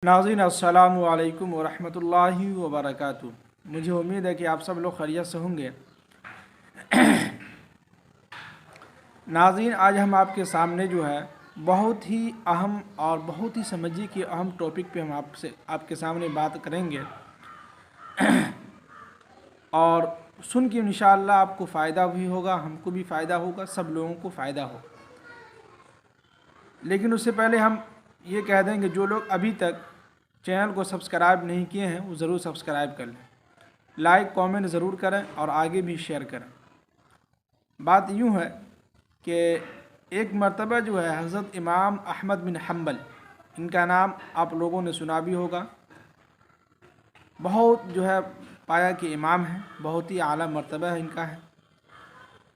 नाज़रीन अस्सलामु अलैकुम वरहमतुल्लाहि वबरकातुहू। मुझे उम्मीद है कि आप सब लोग खैरियत से होंगे। नाज़रीन, आज हम आपके सामने जो है बहुत ही अहम और बहुत ही समझिए कि अहम टॉपिक पे हम आपके सामने बात करेंगे और सुन के इंशाअल्लाह आपको फ़ायदा भी होगा, हमको भी फ़ायदा होगा, सब लोगों को फ़ायदा हो। लेकिन उससे पहले हम ये कह देंगे, जो लोग अभी तक चैनल को सब्सक्राइब नहीं किए हैं वो ज़रूर सब्सक्राइब कर लें, लाइक कमेंट ज़रूर करें और आगे भी शेयर करें। बात यूँ है कि एक मर्तबा जो है हज़रत इमाम अहमद बिन हम्बल, इनका नाम आप लोगों ने सुना भी होगा। बहुत जो है पाया कि इमाम है, बहुत ही आला मर्तबा है इनका है।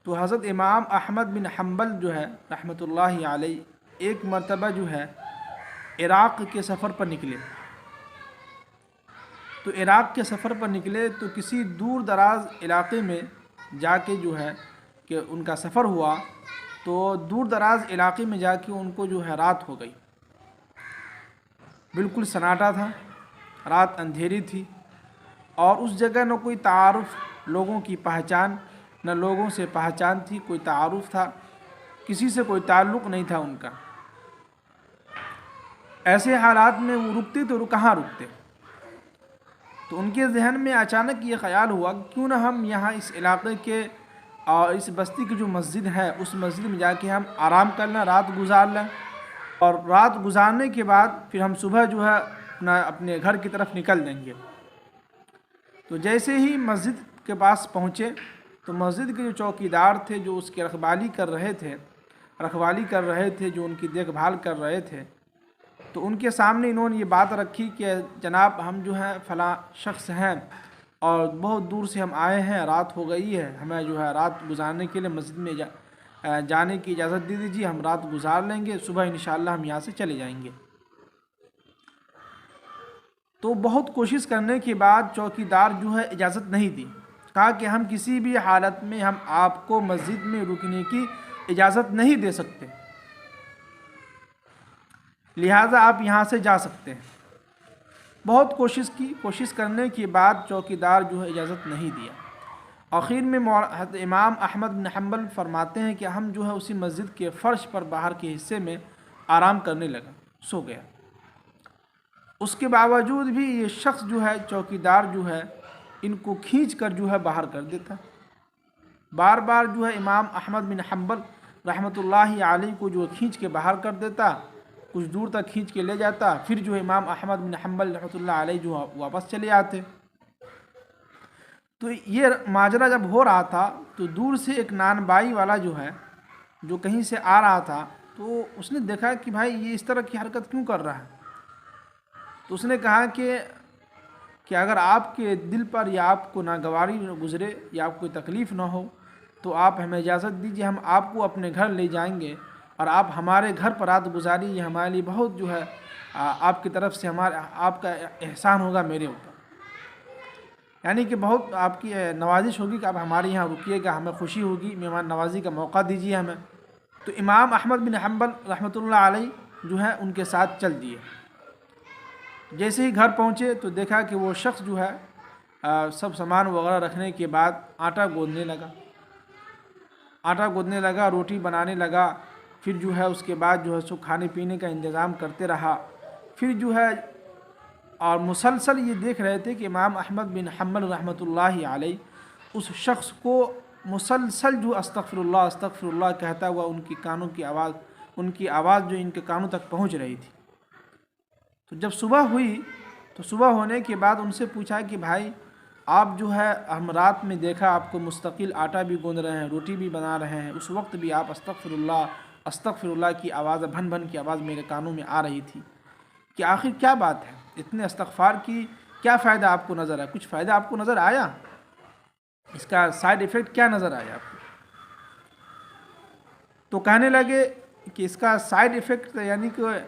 तो हज़रत इमाम अहमद बिन हम्बल जो है रहमतुल्लाहि अलैहि एक मर्तबा जो है इराक़ के सफ़र पर निकले। तो इराक़ के सफ़र पर निकले तो किसी दूर दराज इलाक़े में जाके जो है कि उनका सफ़र हुआ, तो दूर दराज इलाक़े में जाके उनको जो है रात हो गई। बिल्कुल सन्नाटा था, रात अंधेरी थी और उस जगह न कोई तारुफ़, लोगों की पहचान, न लोगों से पहचान थी, कोई तारुफ़ था, किसी से कोई ताल्लुक़ नहीं था उनका। ऐसे हालात में वो रुकते तो कहाँ रुकते। तो उनके जहन में अचानक ये ख़याल हुआ कि क्यों ना हम यहाँ इस इलाक़े के और इस बस्ती की जो मस्जिद है उस मस्जिद में जाके हम आराम कर लें, रात गुजार लें और रात गुजारने के बाद फिर हम सुबह जो है अपने घर की तरफ निकल देंगे। तो जैसे ही मस्जिद के पास पहुँचे तो मस्जिद के जो चौकीदार थे, जो उसकी रखवाली कर रहे थे, जो उनकी देखभाल कर रहे थे, तो उनके सामने इन्होंने ये बात रखी कि जनाब, हम जो है फ़लाँ शख्स हैं और बहुत दूर से हम आए हैं, रात हो गई है, हमें जो है रात गुजारने के लिए मस्जिद में जाने की इजाज़त दे दीजिए, हम रात गुजार लेंगे, सुबह इंशाअल्लाह हम यहाँ से चले जाएंगे। तो बहुत कोशिश करने के बाद चौकीदार जो है इजाज़त नहीं दी। कहा कि हम किसी भी हालत में हम आपको मस्जिद में रुकने की इजाज़त नहीं दे सकते, लिहाजा आप यहाँ से जा सकते हैं। बहुत कोशिश की, कोशिश करने के बाद चौकीदार जो है इजाज़त नहीं दिया। आखिर में इमाम अहमद बिन हम्बल फरमाते हैं कि हम जो है उसी मस्जिद के फ़र्श पर बाहर के हिस्से में आराम करने लगा, सो गया। उसके बावजूद भी ये शख्स जो है, चौकीदार जो है, इनको खींच कर जो है बाहर कर देता। बार बार जो है इमाम अहमद बिन हम्बल रहमतुल्लाहि अलैहि को जो खींच के बाहर कर देता, कुछ दूर तक खींच के ले जाता, फिर जो है इमाम अहमद बिन हम्बल रहमतुल्लाहि अलैहि जो वापस चले आते। तो ये माजरा जब हो रहा था तो दूर से एक नानबाई वाला जो है, जो कहीं से आ रहा था, तो उसने देखा कि भाई ये इस तरह की हरकत क्यों कर रहा है। तो उसने कहा कि अगर आपके दिल पर या आपको नागवारी गुज़रे या आपको कोई तकलीफ़ ना हो तो आप हमें इजाज़त दीजिए, हम आपको अपने घर ले जाएंगे और आप हमारे घर पर रात गुजारी, ये हमारे लिए बहुत जो है आपकी तरफ से आपका एहसान होगा मेरे ऊपर, यानी कि बहुत आपकी नवाजिश होगी कि आप हमारे यहाँ रुकिएगा, हमें खुशी होगी, मेहमान नवाजी का मौका दीजिए हमें। तो इमाम अहमद बिन हम्बल रहमतुल्लाह अलैहि जो है उनके साथ चल दिए। जैसे ही घर पहुँचे तो देखा कि वो शख्स जो है सब सामान वगैरह रखने के बाद आटा गूँथने लगा, रोटी बनाने लगा, फिर जो है उसके बाद जो है सो खाने पीने का इंतज़ाम करते रहा। फिर जो है और मुसलसल ये देख रहे थे कि इमाम अहमद बिन हम्बल रहमतुल्लाहि अलैहि उस शख्स को मुसलसल जो अस्तग़फिरुल्लाह अस्तग़फिरुल्लाह कहता हुआ उनकी आवाज़ जो इनके कानों तक पहुंच रही थी। तो जब सुबह हुई तो सुबह होने के बाद उनसे पूछा कि भाई, आप जो है हम रात में देखा आपको मुस्तकिल आटा भी गूँध रहे हैं, रोटी भी बना रहे हैं, उस वक्त भी आप अस्तग़फिरुल्लाह की आवाज़, भन भन की आवाज़ मेरे कानों में आ रही थी कि आखिर क्या बात है, इतने इस्तग़फ़ार की क्या फ़ायदा आपको नज़र आया, कुछ फ़ायदा आपको नज़र आया, इसका साइड इफ़ेक्ट क्या नज़र आया आपको। तो कहने लगे कि इसका साइड इफ़ेक्ट यानी कि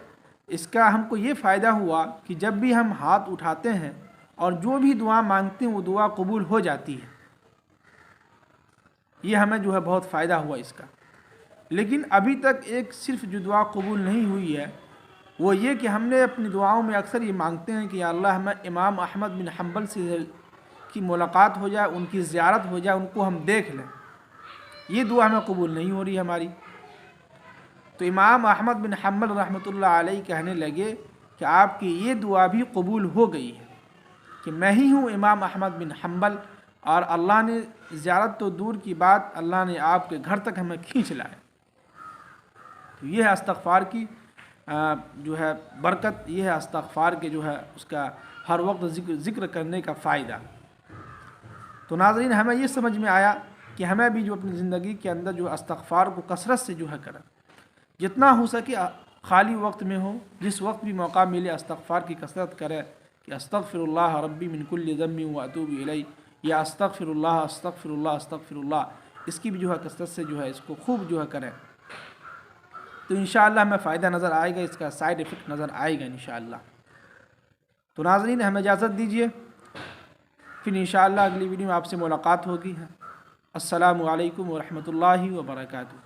इसका हमको ये फ़ायदा हुआ कि जब भी हम हाथ उठाते हैं और जो भी दुआ मांगते हैं वो दुआ कबूल हो जाती है, ये हमें जो है बहुत फ़ायदा हुआ इसका। लेकिन अभी तक एक सिर्फ जो दुआ कबूल नहीं हुई है وہ یہ کہ ہم نے اپنی دعاؤں میں اکثر یہ مانگتے ہیں کہ یا اللہ ہمیں امام احمد بن حنبل سے کی ملاقات ہو جائے، ان کی زیارت ہو جائے، ان کو ہم دیکھ لیں۔ یہ دعا ہمیں قبول نہیں ہو رہی ہماری۔ تو امام احمد بن حنبل رحمۃ اللہ علیہ کہنے لگے کہ آپ کی یہ دعا بھی قبول ہو گئی ہے کہ میں ہی ہوں امام احمد بن حنبل، اور اللہ نے زیارت تو دور کی بات، اللہ نے آپ کے گھر تک ہمیں کھینچ لایا۔ تو یہ ہے استغفار کی جو ہے برکت، یہ ہے استغفار کے جو ہے اس کا ہر وقت ذکر کرنے کا فائدہ۔ تو ناظرین، ہمیں یہ سمجھ میں آیا کہ ہمیں بھی جو اپنی زندگی کے اندر جو استغفار کو کثرت سے جو ہے کریں، جتنا ہو سکے خالی وقت میں ہو، جس وقت بھی موقع ملے استغفار کی کثرت کرے کہ استغفر اللہ ربی من کل ذنب واتوب الیہ، یا استغفر اللہ استغفر اللہ استغفر اللہ، اس کی بھی جو ہے کثرت سے جو ہے اس کو خوب جو ہے کریں، تو انشاءاللہ ہمیں فائدہ نظر آئے گا، اس کا سائیڈ ایفیکٹ نظر آئے گا انشاءاللہ۔ تو ناظرین، ہمیں اجازت دیجیے، پھر انشاءاللہ اگلی ویڈیو میں آپ سے ملاقات ہوگی۔ السلام علیکم ورحمۃ اللہ وبرکاتہ۔